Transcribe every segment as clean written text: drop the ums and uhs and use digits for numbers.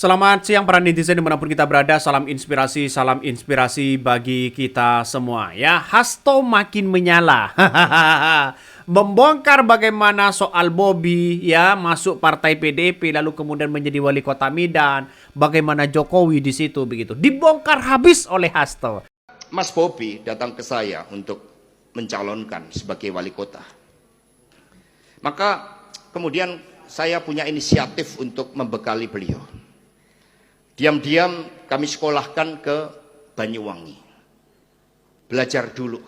Selamat siang para netizen dimanapun kita berada. Salam inspirasi bagi kita semua. Ya, Hasto makin menyala. Membongkar bagaimana soal Bobby ya masuk partai PDIP lalu kemudian menjadi wali kota Medan. Bagaimana Jokowi di situ begitu. Dibongkar habis oleh Hasto. Mas Bobby datang ke saya untuk mencalonkan sebagai wali kota. Maka kemudian saya punya inisiatif untuk membekali beliau. Diam-diam kami sekolahkan ke Banyuwangi. Belajar dulu.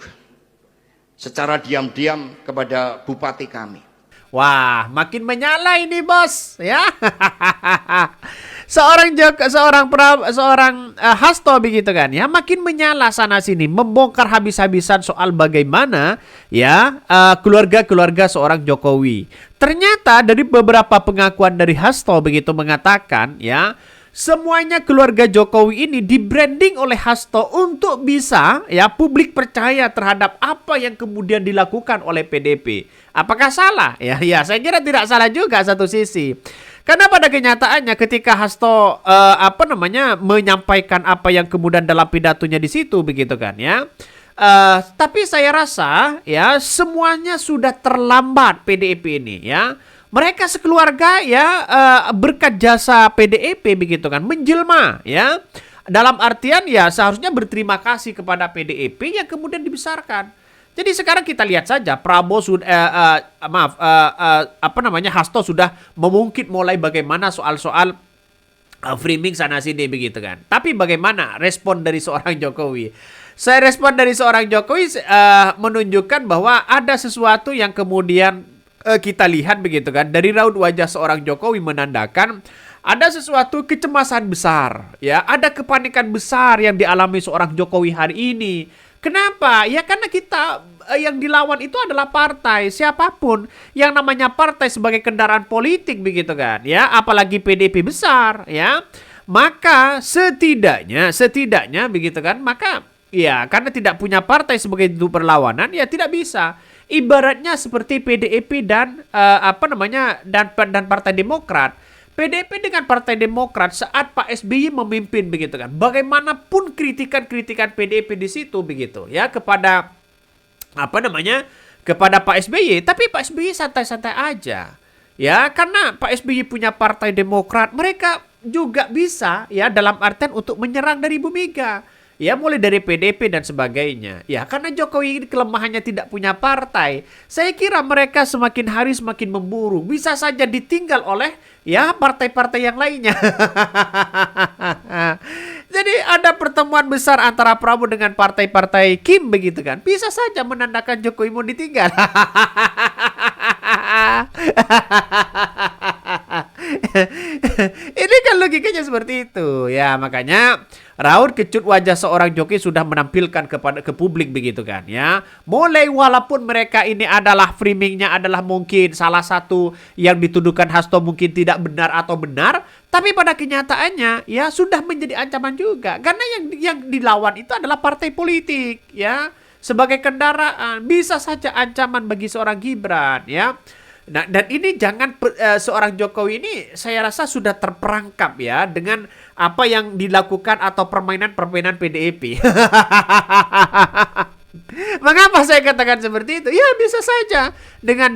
Secara diam-diam kepada bupati kami. Wah, makin menyala ini bos, ya. seorang Hasto begitu kan, ya, makin menyala sana sini, membongkar habis-habisan soal bagaimana ya keluarga seorang Jokowi. Ternyata dari beberapa pengakuan dari Hasto begitu mengatakan ya, semuanya keluarga Jokowi ini di-branding oleh Hasto untuk bisa ya publik percaya terhadap apa yang kemudian dilakukan oleh PDIP. Apakah salah? Ya, saya kira tidak salah juga satu sisi. Karena pada kenyataannya ketika Hasto menyampaikan apa yang kemudian dalam pidatonya di situ begitu kan ya. Tapi saya rasa ya semuanya sudah terlambat PDIP ini ya. Mereka sekeluarga ya berkat jasa PDIP begitu kan menjelma ya. Dalam artian ya seharusnya berterima kasih kepada PDIP yang kemudian dibesarkan. Jadi sekarang kita lihat saja Prabowo sudah Hasto sudah memungkit mulai bagaimana soal-soal framing sana sini begitu kan. Tapi bagaimana respon dari seorang Jokowi? Saya respon dari seorang Jokowi menunjukkan bahwa ada sesuatu yang kemudian kita lihat begitu kan, dari raut wajah seorang Jokowi menandakan ada sesuatu kecemasan besar ya, ada kepanikan besar yang dialami seorang Jokowi hari ini. Kenapa? Ya karena kita yang dilawan itu adalah partai, siapapun yang namanya partai sebagai kendaraan politik begitu kan ya, apalagi PDIP besar ya. Maka setidaknya begitu kan, maka ya karena tidak punya partai sebagai itu perlawanan ya tidak bisa. Ibaratnya seperti PDIP dan dan Partai Demokrat. PDIP dengan Partai Demokrat saat Pak SBY memimpin begitu kan. Bagaimanapun kritikan PDIP di situ begitu ya kepada kepada Pak SBY, tapi Pak SBY santai-santai aja. Ya, karena Pak SBY punya Partai Demokrat, mereka juga bisa ya dalam artian untuk menyerang dari Ibu Mega. Ya mulai dari PDIP dan sebagainya. Ya karena Jokowi ini kelemahannya tidak punya partai. Saya kira mereka semakin hari semakin memburu. Bisa saja ditinggal oleh ya partai-partai yang lainnya. Jadi ada pertemuan besar antara Prabowo dengan partai-partai Kim begitu kan. Bisa saja menandakan Jokowi mau ditinggal. Ini kan logikanya seperti itu. Ya makanya raut kecut wajah seorang Jokowi sudah menampilkan ke publik begitu kan ya. Mulai walaupun mereka ini adalah framingnya adalah mungkin salah satu yang dituduhkan Hasto mungkin tidak benar atau benar, tapi pada kenyataannya ya sudah menjadi ancaman juga. Karena yang dilawan itu adalah partai politik ya. Sebagai kendaraan bisa saja ancaman bagi seorang Gibran ya. Nah, dan ini jangan seorang Jokowi ini saya rasa sudah terperangkap ya dengan apa yang dilakukan atau permainan PDIP. Mengapa saya katakan seperti itu? Ya bisa saja dengan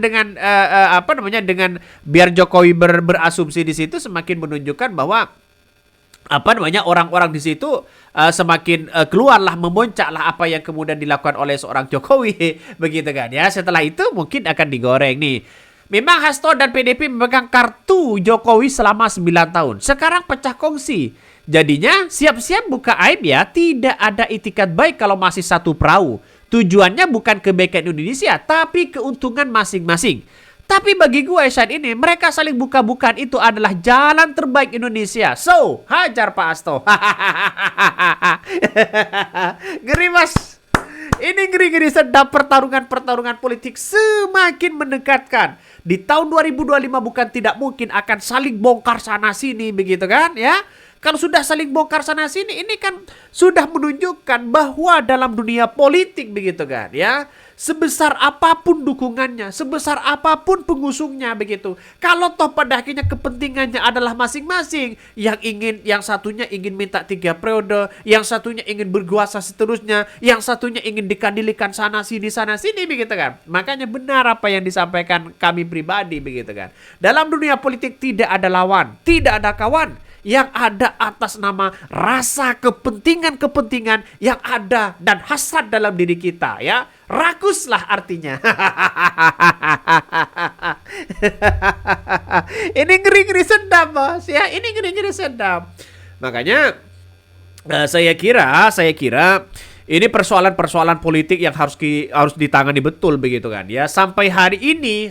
biar Jokowi berasumsi di situ semakin menunjukkan bahwa orang-orang di situ semakin keluarlah memuncaklah apa yang kemudian dilakukan oleh seorang Jokowi begitu kan ya. Setelah itu mungkin akan digoreng nih. Memang Hasto dan PDIP memegang kartu Jokowi selama 9 tahun. Sekarang pecah kongsi. Jadinya siap-siap buka aib ya. Tidak ada itikat baik kalau masih satu perahu. Tujuannya bukan kebaikan Indonesia, tapi keuntungan masing-masing. Tapi bagi gue saat ini, mereka saling buka-bukaan itu adalah jalan terbaik Indonesia. So, hajar Pak Hasto. Ngeri mas. Ini ngeri-ngeri sedap pertarungan politik semakin mendekatkan. Di tahun 2025 bukan tidak mungkin akan saling bongkar sana sini begitu kan ya. Kalau sudah saling bongkar sana sini, ini kan sudah menunjukkan bahwa dalam dunia politik begitu kan ya. Sebesar apapun dukungannya, sebesar apapun pengusungnya begitu. Kalau toh pada akhirnya kepentingannya adalah masing-masing. Yang satunya ingin minta 3 periode, yang satunya ingin berkuasa seterusnya, yang satunya ingin dikandilikan sana sini begitu kan. Makanya benar apa yang disampaikan kami pribadi begitu kan. Dalam dunia politik tidak ada lawan, tidak ada kawan. Yang ada atas nama rasa kepentingan-kepentingan yang ada dan hasrat dalam diri kita ya. Rakuslah artinya. Ini ngeri-ngeri sedap bos ya. Ini ngeri-ngeri sedap. Makanya saya kira ini persoalan-persoalan politik yang harus ditangani betul begitu kan ya. Sampai hari ini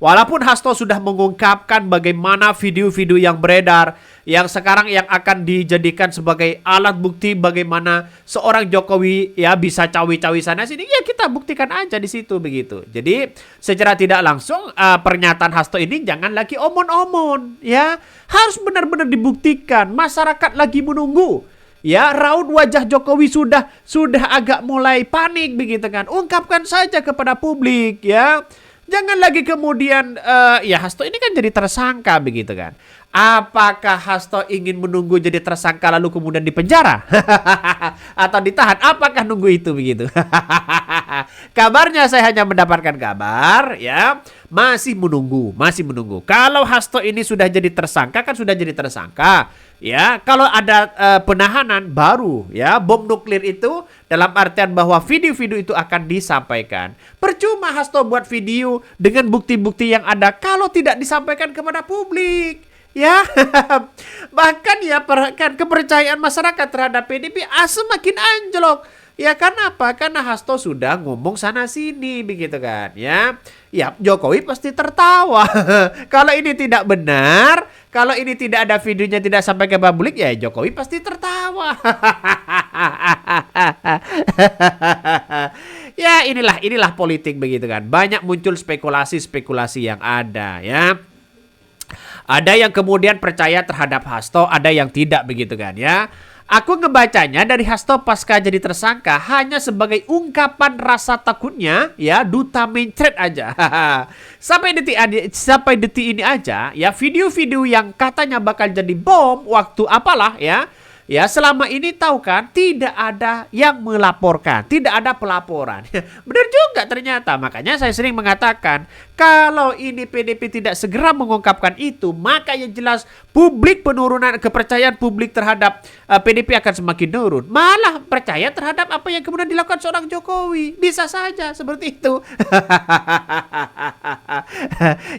walaupun Hasto sudah mengungkapkan bagaimana video-video yang beredar yang sekarang yang akan dijadikan sebagai alat bukti bagaimana seorang Jokowi ya bisa cawi-cawi sana sini, ya kita buktikan aja di situ begitu. Jadi secara tidak langsung pernyataan Hasto ini jangan lagi omon-omon ya, harus benar-benar dibuktikan. Masyarakat lagi menunggu. Ya, raut wajah Jokowi sudah agak mulai panik begitu kan. Ungkapkan saja kepada publik ya. Jangan lagi kemudian ya Hasto ini kan jadi tersangka begitu kan. Apakah Hasto ingin menunggu jadi tersangka lalu kemudian dipenjara? Atau ditahan? Apakah nunggu itu begitu? Kabarnya saya hanya mendapatkan kabar ya, masih menunggu. Kalau Hasto ini sudah jadi tersangka kan sudah jadi tersangka. Ya, kalau ada penahanan baru ya, bom nuklir itu dalam artian bahwa video-video itu akan disampaikan. Percuma Hasto buat video dengan bukti-bukti yang ada kalau tidak disampaikan kepada publik. Ya, bahkan ya kan kepercayaan masyarakat terhadap PDIP semakin anjlok. Ya karena apa? Karena Hasto sudah ngomong sana sini begitu kan ya. Ya Jokowi pasti tertawa. Kalau ini tidak benar, kalau ini tidak ada videonya, tidak sampai ke publik, ya Jokowi pasti tertawa. Ya inilah politik begitu kan. Banyak muncul spekulasi yang ada ya. Ada yang kemudian percaya terhadap Hasto, ada yang tidak begitu kan ya. Aku ngebacanya dari Hasto pasca jadi tersangka hanya sebagai ungkapan rasa takutnya ya, duta mencret aja. Sampai detik ini aja ya, video-video yang katanya bakal jadi bom waktu apalah ya. Ya selama ini tahu kan tidak ada yang melaporkan, tidak ada pelaporan. Benar juga ternyata. Makanya saya sering mengatakan kalau ini PDIP tidak segera mengungkapkan itu, maka yang jelas penurunan kepercayaan publik terhadap PDIP akan semakin turun. Malah percaya terhadap apa yang kemudian dilakukan seorang Jokowi. Bisa saja seperti itu.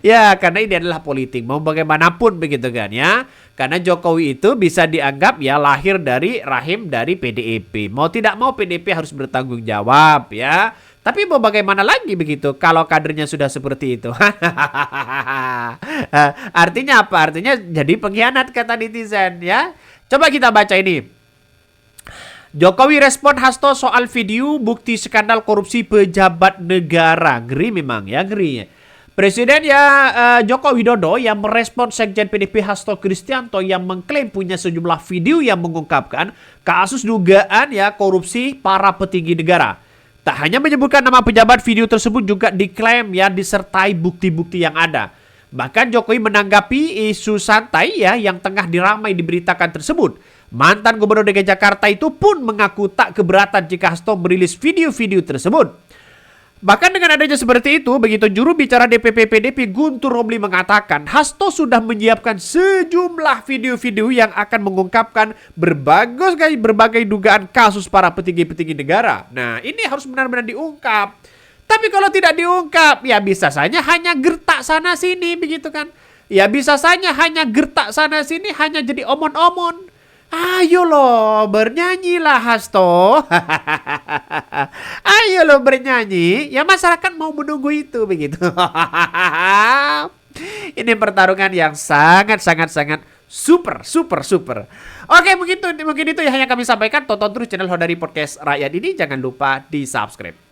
Ya karena ini adalah politik, mau bagaimanapun begitu kan ya. Karena Jokowi itu bisa dianggap ya lahir dari rahim dari PDIP. Mau tidak mau PDIP harus bertanggung jawab ya. Tapi mau bagaimana lagi begitu kalau kadernya sudah seperti itu. Artinya apa? Artinya jadi pengkhianat kata netizen ya. Coba kita baca ini. Jokowi respon Hasto soal video bukti skandal korupsi pejabat negara. Ngeri memang ya, ngeri. Presiden Joko Widodo yang merespon Sekjen PDIP Hasto Kristianto yang mengklaim punya sejumlah video yang mengungkapkan kasus dugaan ya korupsi para petinggi negara. Tak hanya menyebutkan nama pejabat, video tersebut juga diklaim ya disertai bukti-bukti yang ada. Bahkan Jokowi menanggapi isu santai ya yang tengah diramai diberitakan tersebut. Mantan Gubernur DKI Jakarta itu pun mengaku tak keberatan jika Hasto merilis video-video tersebut. Bahkan dengan adanya seperti itu, begitu juru bicara DPP PDIP Guntur Romli mengatakan Hasto sudah menyiapkan sejumlah video-video yang akan mengungkapkan berbagai dugaan kasus para petinggi-petinggi negara. Nah, ini harus benar-benar diungkap. Tapi kalau tidak diungkap, ya bisa saja hanya gertak sana sini begitu kan. Ya bisa saja hanya gertak sana sini, hanya jadi omon-omon. Ayo loh bernyanyilah Hasto. Ayo loh bernyanyi. Ya masyarakat mau menunggu itu begitu. Ini pertarungan yang sangat super. Oke, mungkin itu yang hanya kami sampaikan. Tonton terus channel Hodari Podcast Rakyat ini. Jangan lupa di subscribe.